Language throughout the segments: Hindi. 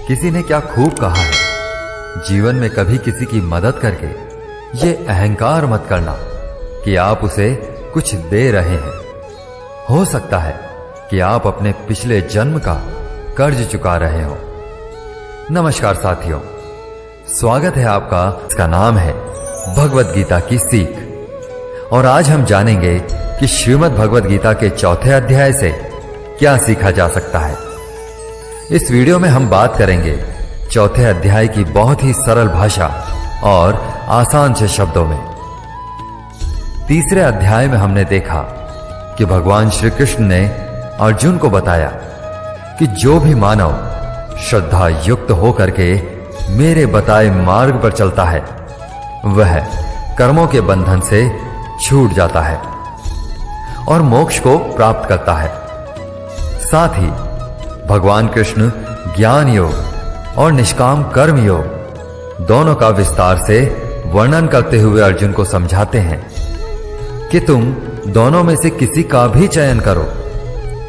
किसी ने क्या खूब कहा है, जीवन में कभी किसी की मदद करके ये अहंकार मत करना कि आप उसे कुछ दे रहे हैं। हो सकता है कि आप अपने पिछले जन्म का कर्ज चुका रहे हो। नमस्कार साथियों, स्वागत है आपका। इसका नाम है भगवत गीता की सीख और आज हम जानेंगे कि श्रीमद् भगवत गीता के चौथे अध्याय से क्या सीखा जा सकता है। इस वीडियो में हम बात करेंगे चौथे अध्याय की बहुत ही सरल भाषा और आसान से शब्दों में। तीसरे अध्याय में हमने देखा कि भगवान श्री कृष्ण ने अर्जुन को बताया कि जो भी मानव श्रद्धा युक्त होकर के मेरे बताए मार्ग पर चलता है वह कर्मों के बंधन से छूट जाता है और मोक्ष को प्राप्त करता है। साथ ही भगवान कृष्ण ज्ञान योग और निष्काम कर्म योग दोनों का विस्तार से वर्णन करते हुए अर्जुन को समझाते हैं कि तुम दोनों में से किसी का भी चयन करो,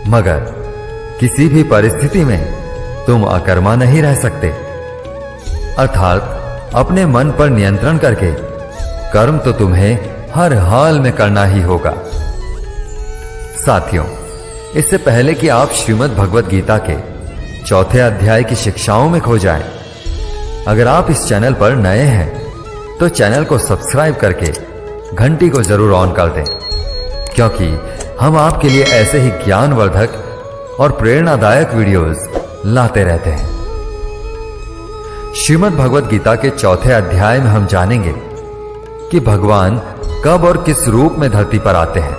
मगर किसी भी परिस्थिति में तुम अकर्मा नहीं रह सकते। अर्थात अपने मन पर नियंत्रण करके कर्म तो तुम्हें हर हाल में करना ही होगा। साथियों, इससे पहले कि आप श्रीमद् भगवत गीता के चौथे अध्याय की शिक्षाओं में खो जाएं, अगर आप इस चैनल पर नए हैं तो चैनल को सब्सक्राइब करके घंटी को जरूर ऑन कर दें, क्योंकि हम आपके लिए ऐसे ही ज्ञानवर्धक और प्रेरणादायक वीडियोस लाते रहते हैं। श्रीमद् भगवत गीता के चौथे अध्याय में हम जानेंगे कि भगवान कब और किस रूप में धरती पर आते हैं,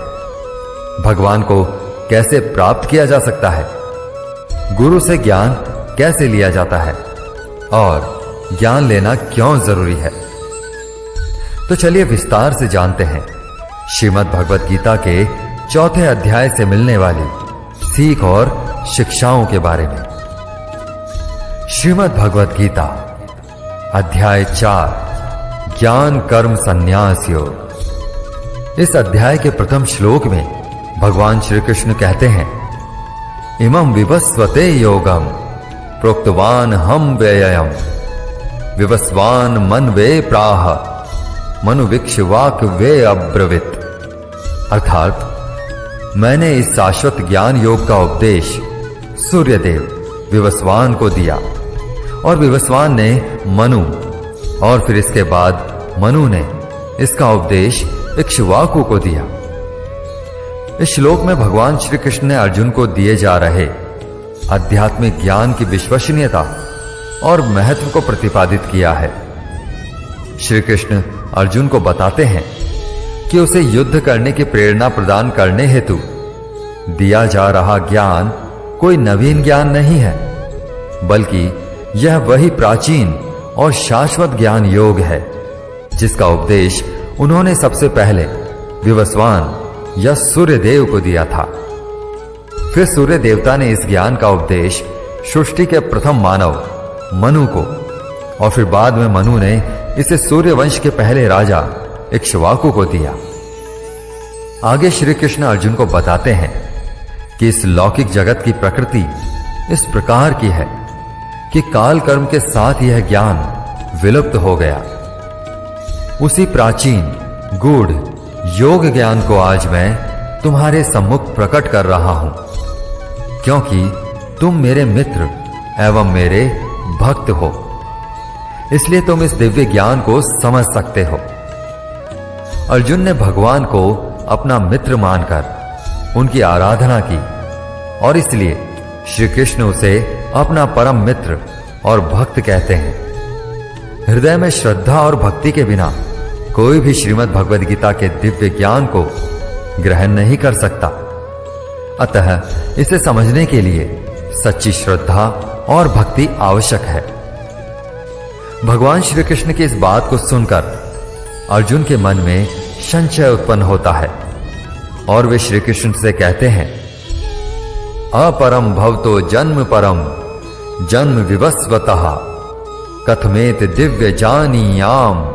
भगवान को कैसे प्राप्त किया जा सकता है, गुरु से ज्ञान कैसे लिया जाता है और ज्ञान लेना क्यों जरूरी है। तो चलिए विस्तार से जानते हैं श्रीमद् भगवत गीता के चौथे अध्याय से मिलने वाली सीख और शिक्षाओं के बारे में। श्रीमद् भगवत गीता अध्याय 4 ज्ञान कर्म संन्यास योग। इस अध्याय के प्रथम श्लोक में भगवान श्री कृष्ण कहते हैं, इमं विवस्वते योगम प्रोक्तवान हम व्ययम विवस्वान मन वे प्राह मनुविक्षवाक वे अब्रवीत। अर्थात मैंने इस शाश्वत ज्ञान योग का उपदेश सूर्यदेव विवस्वान को दिया और विवस्वान ने मनु और फिर इसके बाद मनु ने इसका उपदेश इक्ष्वाकु को दिया। इस श्लोक में भगवान श्री कृष्ण ने अर्जुन को दिए जा रहे आध्यात्मिक ज्ञान की विश्वसनीयता और महत्व को प्रतिपादित किया है। श्री कृष्ण अर्जुन को बताते हैं कि उसे युद्ध करने की प्रेरणा प्रदान करने हेतु दिया जा रहा ज्ञान कोई नवीन ज्ञान नहीं है, बल्कि यह वही प्राचीन और शाश्वत ज्ञान योग है जिसका उपदेश उन्होंने सबसे पहले विवस्वान या सूर्य देव को दिया था। फिर सूर्य देवता ने इस ज्ञान का उपदेश सृष्टि के प्रथम मानव मनु को और फिर बाद में मनु ने इसे सूर्य वंश के पहले राजा इक्ष्वाकु को दिया। आगे श्री कृष्ण अर्जुन को बताते हैं कि इस लौकिक जगत की प्रकृति इस प्रकार की है कि काल कर्म के साथ यह ज्ञान विलुप्त हो गया। उसी प्राचीन गूढ़ योग ज्ञान को आज मैं तुम्हारे सम्मुख प्रकट कर रहा हूं, क्योंकि तुम मेरे मित्र एवं मेरे भक्त हो, इसलिए तुम इस दिव्य ज्ञान को समझ सकते हो। अर्जुन ने भगवान को अपना मित्र मानकर उनकी आराधना की और इसलिए श्री कृष्ण उसे अपना परम मित्र और भक्त कहते हैं। हृदय में श्रद्धा और भक्ति के बिना कोई भी श्रीमद् भगवद गीता के दिव्य ज्ञान को ग्रहण नहीं कर सकता। अतः इसे समझने के लिए सच्ची श्रद्धा और भक्ति आवश्यक है। भगवान श्री कृष्ण की इस बात को सुनकर अर्जुन के मन में संशय उत्पन्न होता है और वे श्री कृष्ण से कहते हैं, अपरम भवतो जन्म परम जन्म विवस्वतः कथमेत दिव्य जानीयाम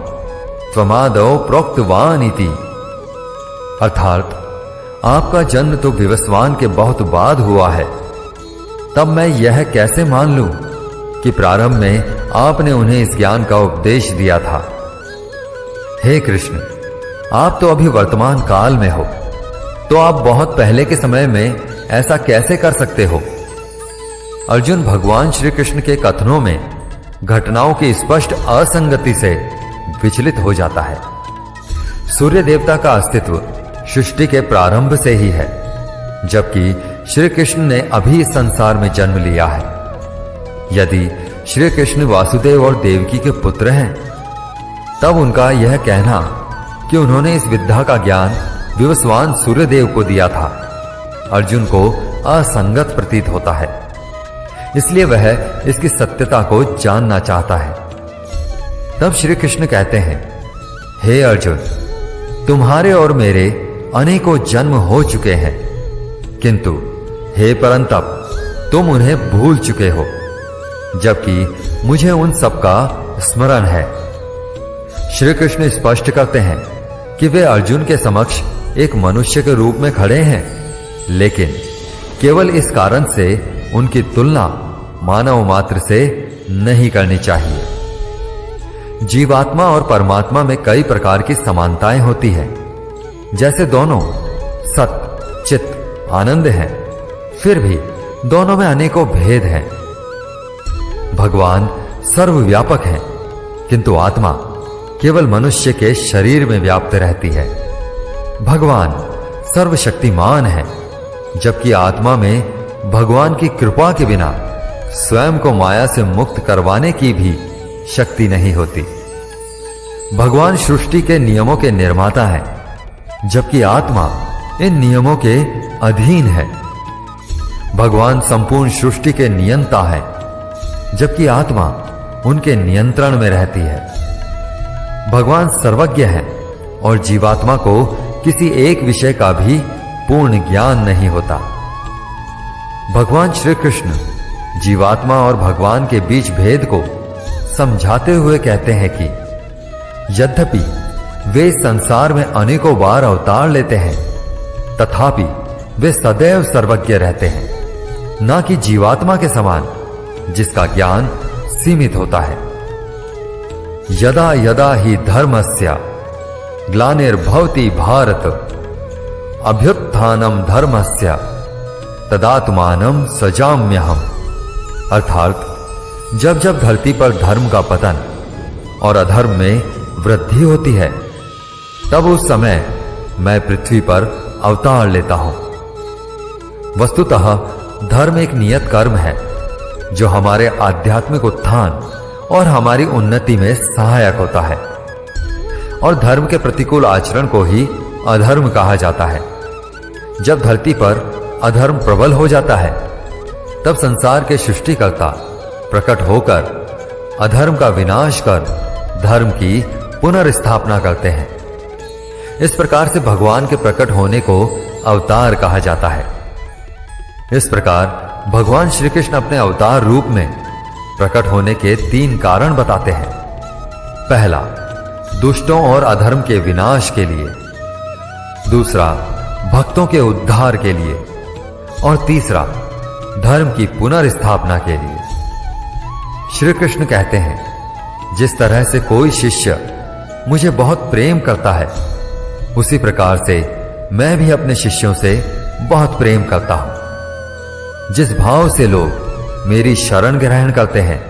त्वमादौ प्रोक्तवान इति। अर्थात आपका जन्म तो विवस्वान के बहुत बाद हुआ है, तब मैं यह कैसे मान लूं कि प्रारंभ में आपने उन्हें इस ज्ञान का उपदेश दिया था। हे कृष्ण, आप तो अभी वर्तमान काल में हो, तो आप बहुत पहले के समय में ऐसा कैसे कर सकते हो? अर्जुन भगवान श्री कृष्ण के कथनों में घटनाओं की स्पष्ट असंगति से विचलित हो जाता है। सूर्य देवता का अस्तित्व सृष्टि के प्रारंभ से ही है, जबकि श्री कृष्ण ने अभी इस संसार में जन्म लिया है। यदि श्री कृष्ण वासुदेव और देवकी के पुत्र हैं, तब उनका यह कहना कि उन्होंने इस विद्या का ज्ञान विवस्वान सूर्यदेव को दिया था, अर्जुन को असंगत प्रतीत होता है। इसलिए वह इसकी सत्यता को जानना चाहता है। तब श्री कृष्ण कहते हैं, हे अर्जुन, तुम्हारे और मेरे अनेकों जन्म हो चुके हैं, किंतु हे परंतप, तुम उन्हें भूल चुके हो, जबकि मुझे उन सब का स्मरण है। श्री कृष्ण स्पष्ट करते हैं कि वे अर्जुन के समक्ष एक मनुष्य के रूप में खड़े हैं, लेकिन केवल इस कारण से उनकी तुलना मानव मात्र से नहीं करनी चाहिए। जीवात्मा और परमात्मा में कई प्रकार की समानताएं होती हैं, जैसे दोनों सत चित आनंद हैं, फिर भी दोनों में अनेकों भेद हैं। भगवान सर्वव्यापक हैं, किंतु आत्मा केवल मनुष्य के शरीर में व्याप्त रहती है। भगवान सर्वशक्तिमान है, जबकि आत्मा में भगवान की कृपा के बिना स्वयं को माया से मुक्त करवाने की भी शक्ति नहीं होती। भगवान सृष्टि के नियमों के निर्माता हैं, जबकि आत्मा इन नियमों के अधीन है। भगवान संपूर्ण सृष्टि के नियंता है, जबकि आत्मा उनके नियंत्रण में रहती है। भगवान सर्वज्ञ है और जीवात्मा को किसी एक विषय का भी पूर्ण ज्ञान नहीं होता। भगवान श्री कृष्ण जीवात्मा और भगवान के बीच भेद को समझाते हुए कहते हैं कि यद्यपि वे इस संसार में अनेकों बार अवतार लेते हैं, तथापि वे सदैव सर्वज्ञ रहते हैं, ना कि जीवात्मा के समान जिसका ज्ञान सीमित होता है। यदा यदा ही धर्मस्य ग्लानिर्भवति भारत, अभ्युत्थानम धर्मस्य तदात्मानं सजाम्यहम्। अर्थात जब जब धरती पर धर्म का पतन और अधर्म में वृद्धि होती है, तब उस समय मैं पृथ्वी पर अवतार लेता हूं। वस्तुतः धर्म एक नियत कर्म है जो हमारे आध्यात्मिक उत्थान और हमारी उन्नति में सहायक होता है, और धर्म के प्रतिकूल आचरण को ही अधर्म कहा जाता है। जब धरती पर अधर्म प्रबल हो जाता है, तब संसार के सृष्टिकर्ता प्रकट होकर अधर्म का विनाश कर धर्म की पुनर्स्थापना करते हैं। इस प्रकार से भगवान के प्रकट होने को अवतार कहा जाता है। इस प्रकार भगवान श्री कृष्ण अपने अवतार रूप में प्रकट होने के 3 कारण बताते हैं। पहला, दुष्टों और अधर्म के विनाश के लिए। दूसरा, भक्तों के उद्धार के लिए। और तीसरा, धर्म की पुनर्स्थापना के लिए। श्री कृष्ण कहते हैं, जिस तरह से कोई शिष्य मुझे बहुत प्रेम करता है, उसी प्रकार से मैं भी अपने शिष्यों से बहुत प्रेम करता हूं। जिस भाव से लोग मेरी शरण ग्रहण करते हैं,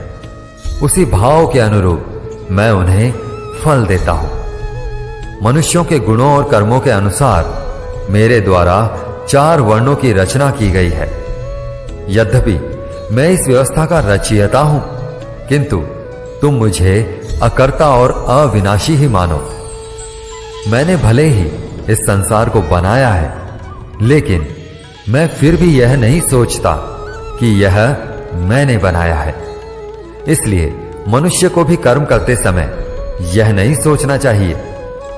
उसी भाव के अनुरूप मैं उन्हें फल देता हूं। मनुष्यों के गुणों और कर्मों के अनुसार मेरे द्वारा 4 वर्णों की रचना की गई है। यद्यपि मैं इस व्यवस्था का रचयिता हूं, किंतु तुम मुझे अकर्ता और अविनाशी ही मानो। मैंने भले ही इस संसार को बनाया है, लेकिन मैं फिर भी यह नहीं सोचता कि यह मैंने बनाया है। इसलिए मनुष्य को भी कर्म करते समय यह नहीं सोचना चाहिए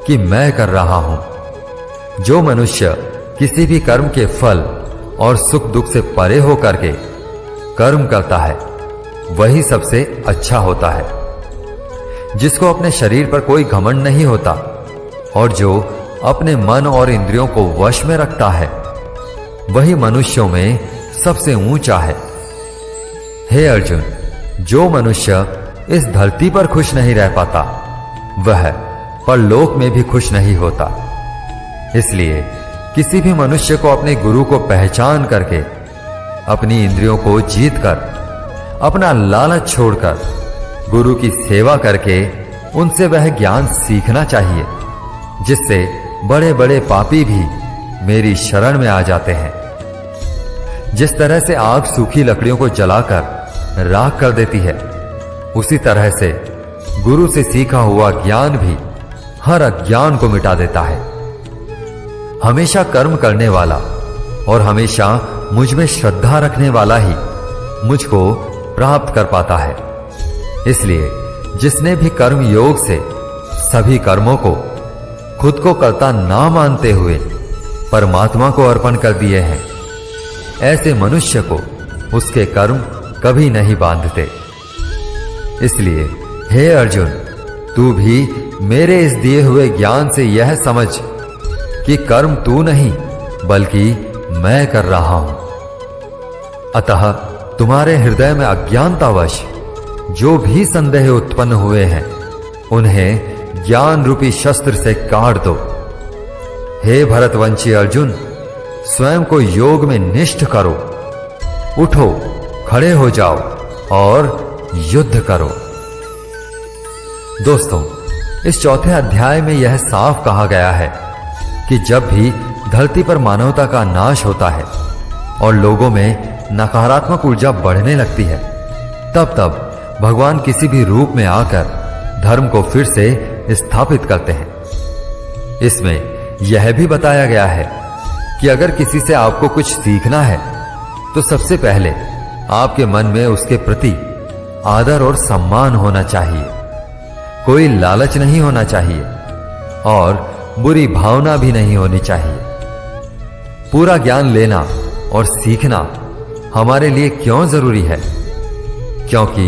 कि मैं कर रहा हूं। जो मनुष्य किसी भी कर्म के फल और सुख दुख से परे होकर के कर्म करता है, वही सबसे अच्छा होता है। जिसको अपने शरीर पर कोई घमंड नहीं होता और जो अपने मन और इंद्रियों को वश में रखता है, वही मनुष्यों में सबसे ऊंचा है। हे अर्जुन, जो मनुष्य इस धरती पर खुश नहीं रह पाता, वह परलोक में भी खुश नहीं होता। इसलिए किसी भी मनुष्य को अपने गुरु को पहचान करके, अपनी इंद्रियों को जीत कर, अपना लालच छोड़कर गुरु की सेवा करके उनसे वह ज्ञान सीखना चाहिए, जिससे बड़े बड़े पापी भी मेरी शरण में आ जाते हैं। जिस तरह से आग सूखी लकड़ियों को जलाकर राख कर देती है, उसी तरह से गुरु से सीखा हुआ ज्ञान भी हर अज्ञान को मिटा देता है। हमेशा कर्म करने वाला और हमेशा मुझ में श्रद्धा रखने वाला ही मुझको प्राप्त कर पाता है। इसलिए जिसने भी कर्म योग से सभी कर्मों को खुद को कर्ता ना मानते हुए परमात्मा को अर्पण कर दिए हैं, ऐसे मनुष्य को उसके कर्म कभी नहीं बांधते। इसलिए हे अर्जुन, तू भी मेरे इस दिए हुए ज्ञान से यह समझ कि कर्म तू नहीं बल्कि मैं कर रहा हूं। अतः तुम्हारे हृदय में अज्ञानतावश जो भी संदेह उत्पन्न हुए हैं, उन्हें ज्ञान रूपी शस्त्र से काट दो। हे भरतवंशी अर्जुन, स्वयं को योग में निष्ठ करो, उठो, खड़े हो जाओ और युद्ध करो। दोस्तों, इस चौथे अध्याय में यह साफ कहा गया है कि जब भी धरती पर मानवता का नाश होता है और लोगों में नकारात्मक ऊर्जा बढ़ने लगती है, तब तब भगवान किसी भी रूप में आकर धर्म को फिर से स्थापित करते हैं। इसमें यह भी बताया गया है कि अगर किसी से आपको कुछ सीखना है तो सबसे पहले आपके मन में उसके प्रति आदर और सम्मान होना चाहिए। कोई लालच नहीं होना चाहिए और बुरी भावना भी नहीं होनी चाहिए। पूरा ज्ञान लेना और सीखना हमारे लिए क्यों जरूरी है? क्योंकि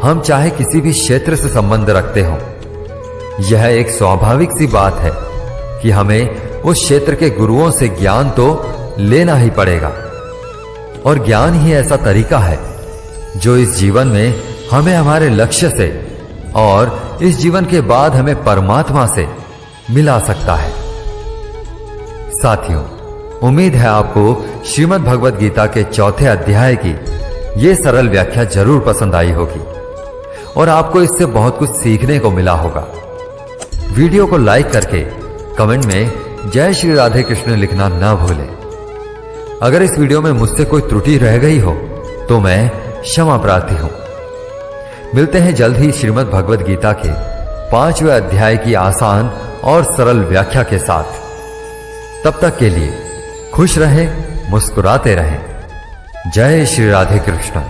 हम चाहे किसी भी क्षेत्र से संबंध रखते हों, यह एक स्वाभाविक सी बात है कि हमें उस क्षेत्र के गुरुओं से ज्ञान तो लेना ही पड़ेगा। और ज्ञान ही ऐसा तरीका है जो इस जीवन में हमें हमारे लक्ष्य से और इस जीवन के बाद हमें परमात्मा से मिला सकता है। साथियों, उम्मीद है आपको श्रीमद् भगवद गीता के चौथे अध्याय की ये सरल व्याख्या जरूर पसंद आई होगी और आपको इससे बहुत कुछ सीखने को मिला होगा। वीडियो को लाइक करके कमेंट में जय श्री राधे कृष्ण लिखना ना भूलें। अगर इस वीडियो में मुझसे कोई त्रुटि रह गई हो तो मैं क्षमा प्रार्थी हूं। मिलते हैं जल्द ही श्रीमद् भगवद गीता के 5वें अध्याय की आसान और सरल व्याख्या के साथ। तब तक के लिए खुश रहें, मुस्कुराते रहें। जय श्री राधे कृष्ण।